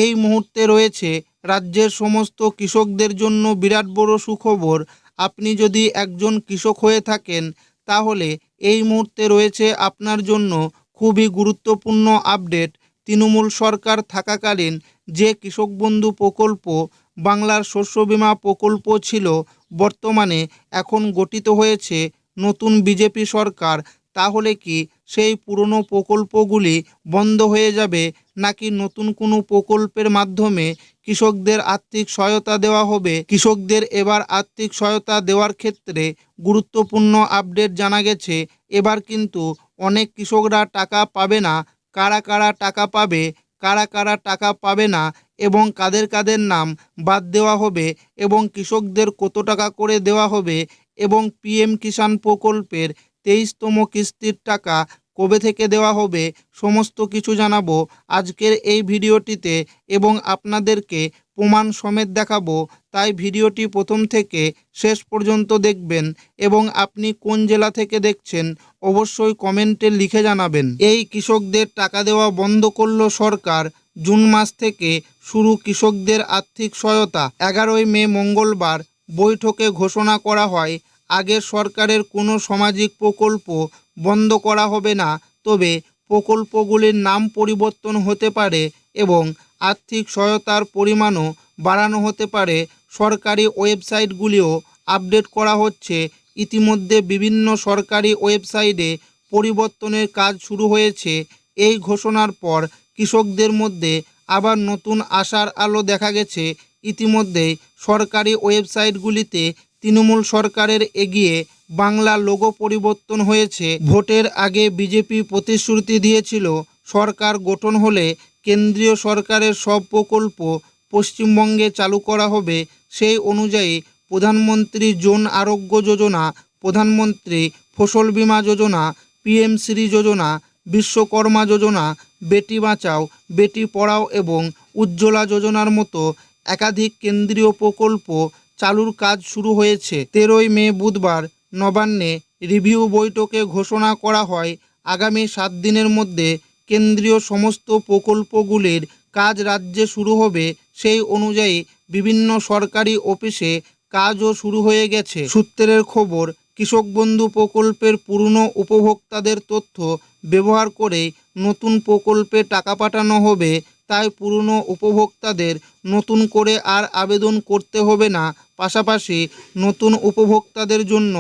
এই মুহূর্তে রয়েছে রাজ্যের সমস্ত কৃষকদের জন্য বিরাট বড় সুখবর। আপনি যদি একজন কৃষক হয়ে থাকেন তাহলে এই মুহূর্তে রয়েছে আপনার জন্য খুবই গুরুত্বপূর্ণ আপডেট। তৃণমূল সরকার থাকাকালীন যে কৃষক বন্ধু প্রকল্প বাংলার শস্য বীমা প্রকল্প ছিল, বর্তমানে এখন গঠিত হয়েছে নতুন বিজেপি সরকার। তাহলে কি সেই পুরনো প্রকল্পগুলি বন্ধ হয়ে যাবে, নাকি নতুন কোনো প্রকল্পের মাধ্যমে কৃষকদের আর্থিক সহায়তা দেওয়া হবে? কৃষকদের এবার আর্থিক সহায়তা দেওয়ার ক্ষেত্রে গুরুত্বপূর্ণ আপডেট জানা গেছে। এবার কিন্তু অনেক কৃষকরা টাকা পাবে না। কারা কারা টাকা পাবে, কারা কারা টাকা পাবে না, এবং কাদের কাদের নাম বাদ দেওয়া হবে, এবং কৃষকদের কত টাকা করে দেওয়া হবে, এবং পিএম কিষাণ প্রকল্পের 23তম কিস্তির টাকা কবে থেকে দেওয়া হবে, সমস্ত কিছু জানাবো আজকের এই ভিডিওটিতে, এবং আপনাদেরকে প্রমাণ সমেত দেখাবো। তাই ভিডিওটি প্রথম থেকে শেষ পর্যন্ত দেখবেন। এবং আপনি কোন জেলা থেকে দেখছেন অবশ্যই কমেন্টে লিখে জানাবেন। এই কৃষকদের টাকা দেওয়া বন্ধ করল সরকার। জুন মাস থেকে শুরু কৃষকদের আর্থিক সহায়তা। 11ই মে মঙ্গলবার বৈঠকে ঘোষণা করা হয়, আগের সরকারের কোনো সামাজিক প্রকল্প বন্ধ করা হবে না, তবে প্রকল্পগুলির নাম পরিবর্তন হতে পারে এবং আর্থিক সহায়তার পরিমাণও বাড়ানো হতে পারে। সরকারি ওয়েবসাইটগুলিও আপডেট করা হচ্ছে। ইতিমধ্যে বিভিন্ন সরকারি ওয়েবসাইটে পরিবর্তনের কাজ শুরু হয়েছে। এই ঘোষণার পর কৃষকদের মধ্যে আবার নতুন আশার আলো দেখা গেছে। ইতিমধ্যেই সরকারি ওয়েবসাইটগুলিতে তৃণমূল সরকারের এগিয়ে বাংলা লোগো পরিবর্তন হয়েছে। ভোটের আগে বিজেপি প্রতিশ্রুতি দিয়েছিল সরকার গঠন হলে কেন্দ্রীয় সরকারের সব প্রকল্প পশ্চিমবঙ্গে চালু করা হবে। সেই অনুযায়ী প্রধানমন্ত্রী জন আরোগ্য যোজনা, প্রধানমন্ত্রী ফসল বীমা যোজনা, পিএম শ্রী যোজনা, বিশ্বকর্মা যোজনা, বেটি বাঁচাও বেটি পড়াও এবং উজ্জ্বলা যোজনার মতো একাধিক কেন্দ্রীয় প্রকল্প চালুর কাজ শুরু হয়েছে। 13ই মে বুধবার নবান্নে রিভিউ বৈঠকে ঘোষণা করা হয়, আগামী 7 দিনের মধ্যে কেন্দ্রীয় সমস্ত প্রকল্পগুলির কাজ রাজ্যে শুরু হবে। সেই অনুযায়ী বিভিন্ন সরকারি অফিসে কাজও শুরু হয়ে গেছে। সূত্রের খবর, কৃষক বন্ধু প্রকল্পের পুরনো উপভোক্তাদের তথ্য ব্যবহার করে নতুন প্রকল্পে টাকা পাঠানো হবে। তাই পুরনো উপভোক্তাদের নতুন করে আর আবেদন করতে হবে না। পাশাপাশি নতুন উপভোক্তাদের জন্য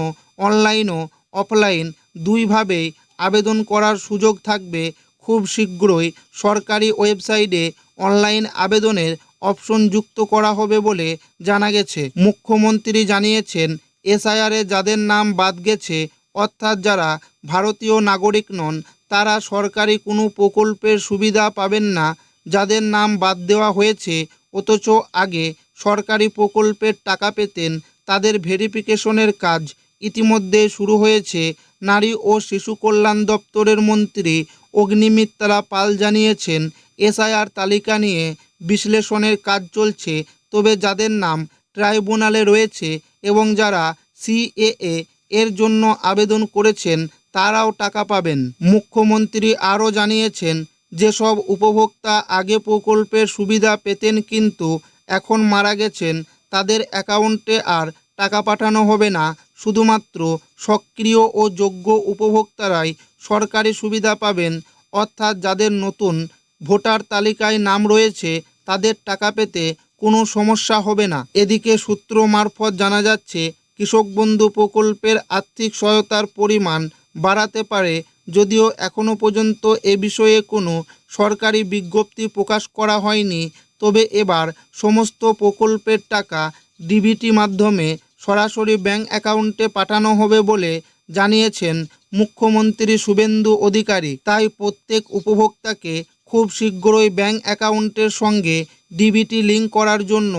অনলাইন ও অফলাইন দুইভাবেই আবেদন করার সুযোগ থাকবে। খুব শীঘ্রই সরকারি ওয়েবসাইটে অনলাইন আবেদনের অপশন যুক্ত করা হবে বলে জানা গেছে। মুখ্যমন্ত্রী জানিয়েছেন, এসআইআরে যাদের নাম বাদ গেছে, অর্থাৎ যারা ভারতীয় নাগরিক নন, তারা সরকারি কোনো প্রকল্পের সুবিধা পাবেন না। যাদের নাম বাদ দেওয়া হয়েছে অথচ আগে সরকারি প্রকল্পের টাকা পেতেন, তাদের ভেরিফিকেশনের কাজ ইতিমধ্যে শুরু হয়েছে। নারী ও শিশু কল্যাণ দপ্তরের মন্ত্রী অগ্নিমিত্রা পাল জানিয়েছেন, এসআইআর তালিকা নিয়ে বিশ্লেষণের কাজ চলছে। তবে যাদের নাম ট্রাইব্যুনালে রয়েছে এবং যারা সিএএ এর জন্য আবেদন করেছেন তারাও টাকা পাবেন। মুখ্যমন্ত্রী আরও জানিয়েছেন, যেসব উপভোক্তা আগে প্রকল্পের সুবিধা পেতেন কিন্তু এখন মারা গেছেন, তাদের অ্যাকাউন্টে আর টাকা পাঠানো হবে না। শুধুমাত্র সক্রিয় ও যোগ্য উপভোক্তারাই সরকারি সুবিধা পাবেন। অর্থাৎ যাদের নতুন ভোটার তালিকায় নাম রয়েছে তাদের টাকা পেতে কোনো সমস্যা হবে না। এদিকে সূত্র মারফত জানা যাচ্ছে, কৃষক বন্ধু প্রকল্পের আর্থিক সহায়তার পরিমাণ বাড়াতে পারে। যদিও এখনও পর্যন্ত এ বিষয়ে কোনো সরকারি বিজ্ঞপ্তি প্রকাশ করা হয়নি, তবে এবার সমস্ত প্রকল্পের টাকা ডিবিটি মাধ্যমে সরাসরি ব্যাংক অ্যাকাউন্টে পাঠানো হবে বলে জানিয়েছেন মুখ্যমন্ত্রী শুভেন্দু অধিকারী। তাই প্রত্যেক উপভোক্তাকে খুব শীঘ্রই ব্যাংক অ্যাকাউন্টের সঙ্গে ডিবিটি লিঙ্ক করার জন্য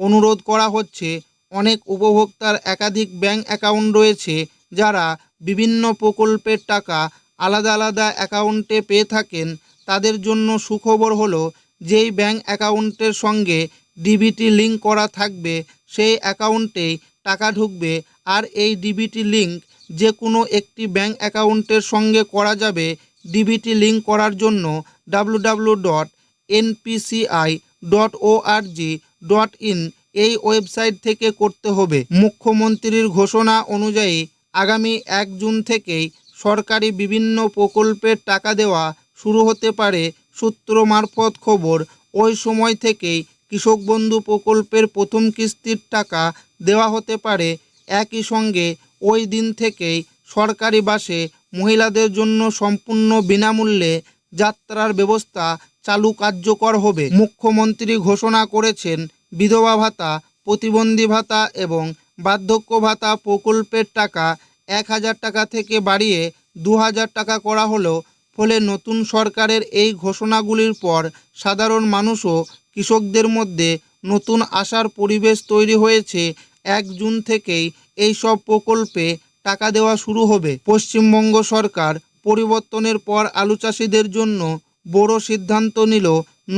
অনুরোধ করা হচ্ছে। অনেক উপভোক্তার একাধিক ব্যাংক অ্যাকাউন্ট রয়েছে, যারা বিভিন্ন প্রকল্পের টাকা আলাদা আলাদা অ্যাকাউন্টে পেয়ে থাকেন। তাদের জন্য সুখবর হলো, যেই ব্যাংক অ্যাকাউন্টের সঙ্গে ডিবিটি লিঙ্ক করা থাকবে সেই অ্যাকাউন্টেই টাকা ঢুকবে। আর এই ডিবিটি লিঙ্ক যে কোনো একটি ব্যাংক অ্যাকাউন্টের সঙ্গে করা যাবে। ডিবিটি লিঙ্ক করার জন্য www.npci.gov www.ccc.org.in এই ওয়েবসাইট থেকে করতে হবে। মুখ্যমন্ত্রীর ঘোষণা অনুযায়ী আগামী 1 জুন থেকেই সরকারি বিভিন্ন প্রকল্পের টাকা দেওয়া শুরু হতে পারে। সূত্র মারফত খবর, ওই সময় থেকেই কৃষক বন্ধু প্রকল্পের প্রথম কিস্তির টাকা দেওয়া হতে পারে। একই সঙ্গে ওই দিন থেকেই সরকারি বাসে মহিলাদের জন্য সম্পূর্ণ বিনামূল্যে যাত্রার ব্যবস্থা চালু কার্যকর হবে। মুখ্যমন্ত্রী ঘোষণা করেছেন বিধবা ভাতা, প্রতিবন্ধী ভাতা এবং বার্ধক্য ভাতা প্রকল্পের টাকা 1,000 টাকা থেকে বাড়িয়ে 2,000 টাকা করা হলো। ফলে নতুন সরকারের এই ঘোষণাগুলির পর সাধারণ মানুষও কৃষকদের মধ্যে নতুন আশার পরিবেশ তৈরি হয়েছে। 1 জুন থেকেই এই সব প্রকল্পে টাকা দেওয়া শুরু হবে। পশ্চিমবঙ্গ সরকার পরিবর্তনের পর আলু চাষিদের জন্য বড় সিদ্ধান্ত নিল।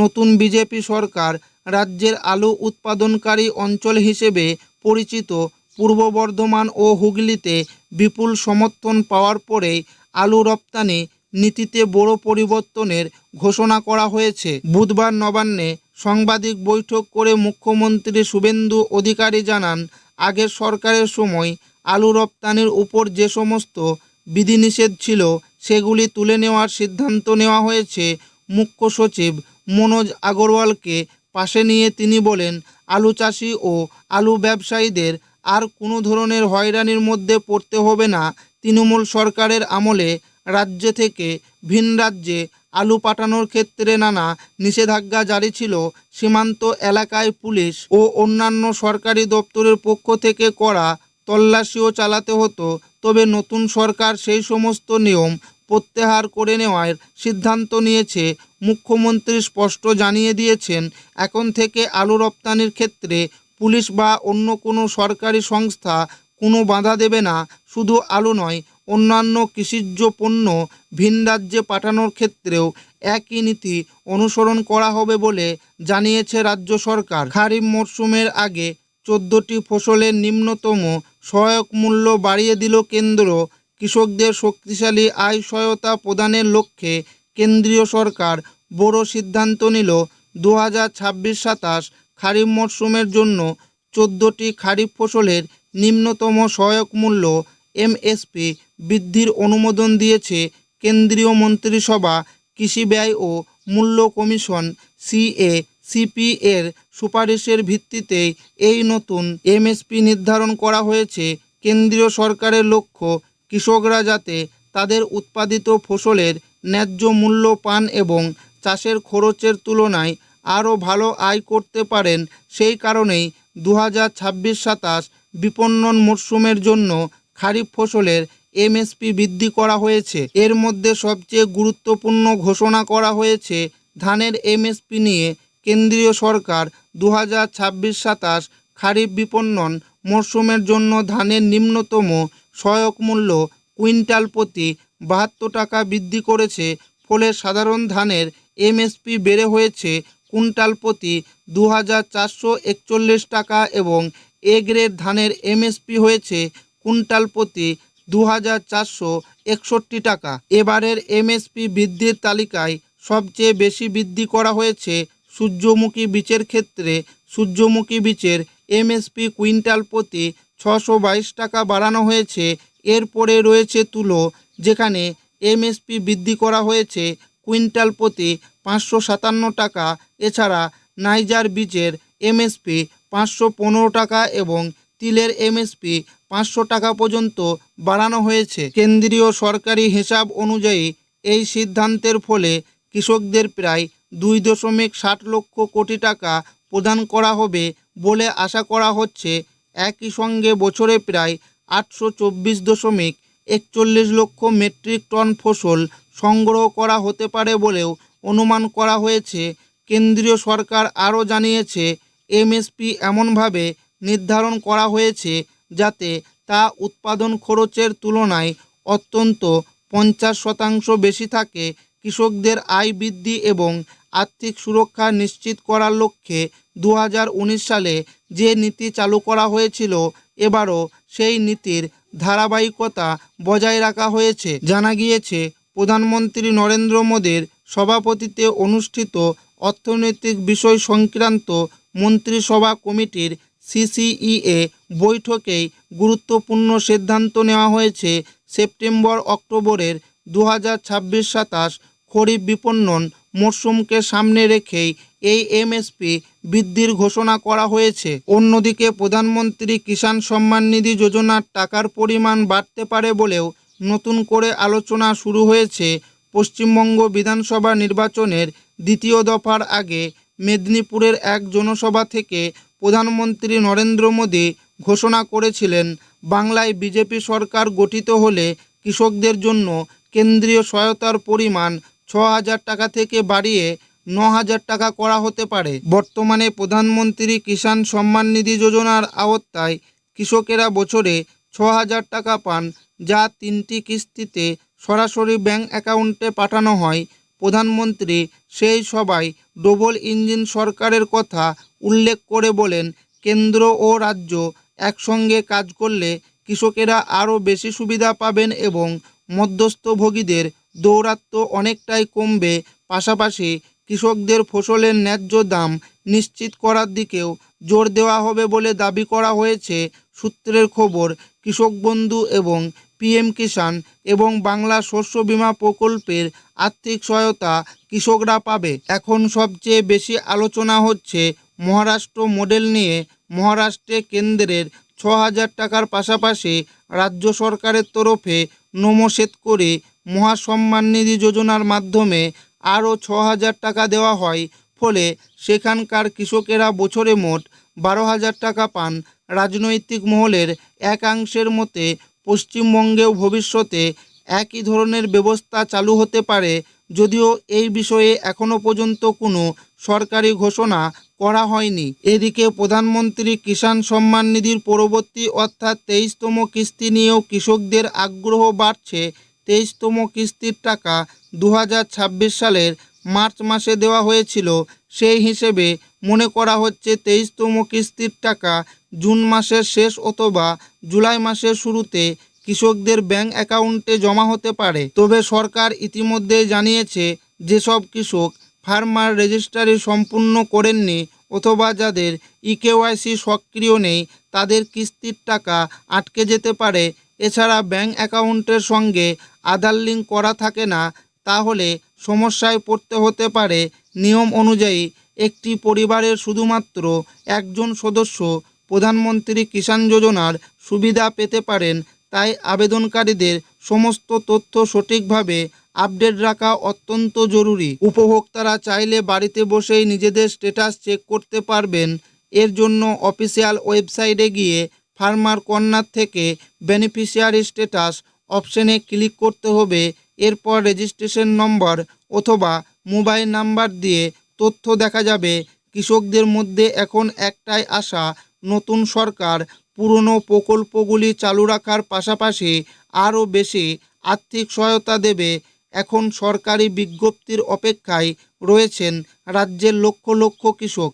নতুন বিজেপি সরকার রাজ্যের আলু উৎপাদনকারী অঞ্চল হিসেবে পরিচিত পূর্ব বর্ধমান ও হুগলিতে বিপুল সমর্থন পাওয়ার পরেই আলু রপ্তানি নীতিতে বড় পরিবর্তনের ঘোষণা করা হয়েছে। বুধবার নবান্নে সাংবাদিক বৈঠক করে মুখ্যমন্ত্রী শুভেন্দু অধিকারী জানান, আগের সরকারের সময় আলু রপ্তানির উপর যে সমস্ত বিধিনিষেধ ছিল সেগুলি তুলে নেওয়ার সিদ্ধান্ত নেওয়া হয়েছে। মুখ্য সচিব মনোজ আগরওয়ালকে পাশে নিয়ে তিনি বলেন, আলু চাষি ও আলু ব্যবসায়ীদের আর কোনো ধরনের হয়রানির মধ্যে পড়তে হবে না। তৃণমূল সরকারের আমলে রাজ্য থেকে ভিন রাজ্যে আলু পাঠানোর ক্ষেত্রে নানা নিষেধাজ্ঞা জারি ছিল। সীমান্ত এলাকায় পুলিশ ও অন্যান্য সরকারি দপ্তরের পক্ষ থেকে কড়া তল্লাশিও চালাতে হতো। তবে নতুন সরকার সেই সমস্ত নিয়ম প্রত্যাহার করে নেওয়ার সিদ্ধান্ত নিয়েছে। মুখ্যমন্ত্রী স্পষ্ট জানিয়ে দিয়েছেন, এখন থেকে আলু রপ্তানির ক্ষেত্রে পুলিশ বা অন্য কোনো সরকারি সংস্থা কোনো বাধা দেবে না। শুধু আলু নয়, অন্যান্য কৃষিজ পণ্য ভিন রাজ্যে পাঠানোর ক্ষেত্রেও একই নীতি অনুসরণ করা হবে বলে জানিয়েছে রাজ্য সরকার। খারিফ মরশুমের আগে 14টি ফসলের নিম্নতম সহায়ক মূল্য বাড়িয়ে দিল কেন্দ্র। কৃষকদের শক্তিশালী আয় সহায়তা প্রদানের লক্ষ্যে কেন্দ্রীয় সরকার বড় সিদ্ধান্ত নিল। 2026-27 খারিফ মরশুমের জন্য 14টি খারিফ ফসলের নিম্নতম সহায়ক মূল্য এমএসপি বৃদ্ধির অনুমোদন দিয়েছে কেন্দ্রীয় মন্ত্রিসভা। কৃষি ব্যয় ও মূল্য কমিশন সিএসিপি এর সুপারিশের ভিত্তিতেই এই নতুন এমএসপি নির্ধারণ করা হয়েছে। কেন্দ্রীয় সরকারের লক্ষ্য, কৃষকরা যাতে তাদের উৎপাদিত ফসলের ন্যায্য মূল্য পান এবং চাষের খরচের তুলনায় আরও ভালো আয় করতে পারেন। সেই কারণেই 2026-27 বিপণন মরশুমের জন্য খারিফ ফসলের এমএসপি বৃদ্ধি করা হয়েছে। এর মধ্যে সবচেয়ে গুরুত্বপূর্ণ ঘোষণা করা হয়েছে ধানের এমএসপি নিয়ে। কেন্দ্রীয় সরকার 2026-27 খারিফ বিপণন মরশুমের জন্য ধানের নিম্নতম সহায়ক মূল্য কুইন্টাল প্রতি 72 টাকা বৃদ্ধি করেছে। ফলে সাধারণ ধানের এমএসপি বেড়ে হয়েছে কুইন্টাল প্রতি 2,441 টাকা এবং এ গ্রেড ধানের এমএসপি হয়েছে কুইন্টাল প্রতি 2,461 টাকা। এবারের এমএসপি বৃদ্ধির তালিকায় সবচেয়ে বেশি বৃদ্ধি করা হয়েছে সূর্যমুখী বীজের ক্ষেত্রে। সূর্যমুখী বীজের এমএসপি কুইন্টাল প্রতি 622 টাকা বাড়ানো হয়েছে। এরপরে রয়েছে তুলো, যেখানে এমএসপি বৃদ্ধি করা হয়েছে কুইন্টাল প্রতি 557 টাকা। এছাড়া নাইজার বীজের এমএসপি 515 টাকা এবং তিলের এমএসপি 500 টাকা পর্যন্ত বাড়ানো হয়েছে। কেন্দ্রীয় সরকারি হিসাব অনুযায়ী এই সিদ্ধান্তের ফলে কৃষকদের প্রায় 2.60 লক্ষ কোটি টাকা প্রদান করা হবে বলে আশা করা হচ্ছে। একই সঙ্গে বছরে প্রায় 824.41 লক্ষ মেট্রিক টন ফসল সংগ্রহ করা হতে পারে বলেও অনুমান করা হয়েছে। কেন্দ্রীয় সরকার আরও জানিয়েছে, এমএসপি এমনভাবে নির্ধারণ করা হয়েছে যাতে তা উৎপাদন খরচের তুলনায় অন্তত 50% বেশি থাকে। কৃষকদের আয় বৃদ্ধি এবং আর্থিক সুরক্ষা নিশ্চিত করার লক্ষ্যে 2019 সালে যে নীতি চালু করা হয়েছিল, এবারও সেই নীতির ধারাবাহিকতা বজায় রাখা হয়েছে। জানা গিয়েছে, প্রধানমন্ত্রী নরেন্দ্র মোদীর সভাপতিত্বে অনুষ্ঠিত অর্থনৈতিক বিষয় সংক্রান্ত মন্ত্রিসভা কমিটির সিসিইএ বৈঠকেই গুরুত্বপূর্ণ সিদ্ধান্ত নেওয়া হয়েছে। সেপ্টেম্বর অক্টোবরের 2026-27 খরিফ বিপণন মরশুমকে সামনে রেখেই এই এমএসপি বৃদ্ধির ঘোষণা করা হয়েছে। অন্যদিকে প্রধানমন্ত্রী কিষাণ সম্মান নিধি যোজনার টাকার পরিমাণ বাড়তে পারে বলেও নতুন করে আলোচনা শুরু হয়েছে। পশ্চিমবঙ্গ বিধানসভা নির্বাচনের দ্বিতীয় দফার আগে মেদিনীপুরের এক জনসভা থেকে প্রধানমন্ত্রী নরেন্দ্র মোদী ঘোষণা করেছিলেন, বাংলায় বিজেপি সরকার গঠিত হলে কৃষকদের জন্য কেন্দ্রীয় সহায়তার পরিমাণ 6,000 টাকা থেকে বাড়িয়ে 9,000 টাকা করা হতে পারে। বর্তমানে প্রধানমন্ত্রী কিষাণ সম্মান নিধি যোজনার আওতায় কৃষকেরা বছরে 6,000 টাকা পান, যা 3টি কিস্তিতে সরাসরি ব্যাংক অ্যাকাউন্টে পাঠানো হয়। প্রধানমন্ত্রী সেই সভায় ডবল ইঞ্জিন সরকারের কথা উল্লেখ করে বলেন, কেন্দ্র ও রাজ্য একসঙ্গে কাজ করলে কৃষকেরা আরও বেশি সুবিধা পাবেন এবং মধ্যস্থভোগীদের দৌরাত্ম্য অনেকটাই কমবে। পাশাপাশি কৃষকদের ফসলের ন্যায্য দাম নিশ্চিত করার দিকেও জোর দেওয়া হবে বলে দাবি করা হয়েছে। সূত্রের খবর, কৃষক বন্ধু এবং পিএম কিষাণ এবং বাংলা শস্য বীমা প্রকল্পের আর্থিক সহায়তা কৃষকরা পাবে। এখন সবচেয়ে বেশি আলোচনা হচ্ছে মহারাষ্ট্র মডেল নিয়ে। মহারাষ্ট্রে কেন্দ্রের 6,000 টাকার পাশাপাশি রাজ্য সরকারের তরফে নমো-শেতকরি মহাসম্মান নিধি যোজনার মাধ্যমে আরও 6,000 টাকা দেওয়া হয়। ফলে সেখানকার কৃষকেরা বছরে মোট 12,000 টাকা পান। রাজনৈতিক মহলের একাংশের মতে পশ্চিমবঙ্গেও ভবিষ্যতে একই ধরনের ব্যবস্থা চালু হতে পারে, যদিও এই বিষয়ে এখনও পর্যন্ত কোনো সরকারি ঘোষণা করা হয়নি। এদিকে প্রধানমন্ত্রী কিষাণ সম্মান নিধির পরবর্তী অর্থাৎ 23তম কিস্তি নিয়েও কৃষকদের আগ্রহ বাড়ছে। 23তম কিস্তির টাকা 2026 সালের মার্চ মাসে দেওয়া হয়েছিল। সেই হিসেবে মনে করা হচ্ছে 23তম কিস্তির টাকা জুন মাসের শেষ অথবা জুলাই মাসের শুরুতে কৃষকদের ব্যাংক অ্যাকাউন্টে জমা হতে পারে। তবে সরকার ইতিমধ্যেই জানিয়েছে, যেসব কৃষক ফার্মার রেজিস্ট্রি সম্পূর্ণ করেননি অথবা যাদের ইকেওয়াইসি সক্রিয় নেই, তাদের কিস্তির টাকা আটকে যেতে পারে। এছাড়া ব্যাংক অ্যাকাউন্টের সঙ্গে আধার লিঙ্ক করা থাকে না, তাহলে সমস্যায় পড়তে হতে পারে। নিয়ম অনুযায়ী একটি পরিবারের শুধুমাত্র একজন সদস্য প্রধানমন্ত্রী কিষাণ যোজনার সুবিধা পেতে পারেন। তাই আবেদনকারীদের সমস্ত তথ্য সঠিকভাবে আপডেট রাখা অত্যন্ত জরুরি। উপভোক্তারা চাইলে বাড়িতে বসেই নিজেদের স্ট্যাটাস চেক করতে পারবেন। এর জন্য অফিসিয়াল ওয়েবসাইটে গিয়ে ফার্মার কর্নার থেকে বেনিফিশিয়ারি স্ট্যাটাস অপশনে ক্লিক করতে হবে। এরপর রেজিস্ট্রেশন নম্বর অথবা মোবাইল নাম্বার দিয়ে তথ্য দেখা যাবে। কৃষকদের মধ্যে এখন একটাই আশা, নতুন সরকার পুরনো প্রকল্পগুলি চালু রাখার পাশাপাশি আরও বেশি আর্থিক সহায়তা দেবে। এখন সরকারি বিজ্ঞপ্তির অপেক্ষায় রয়েছেন রাজ্যের লক্ষ লক্ষ কৃষক।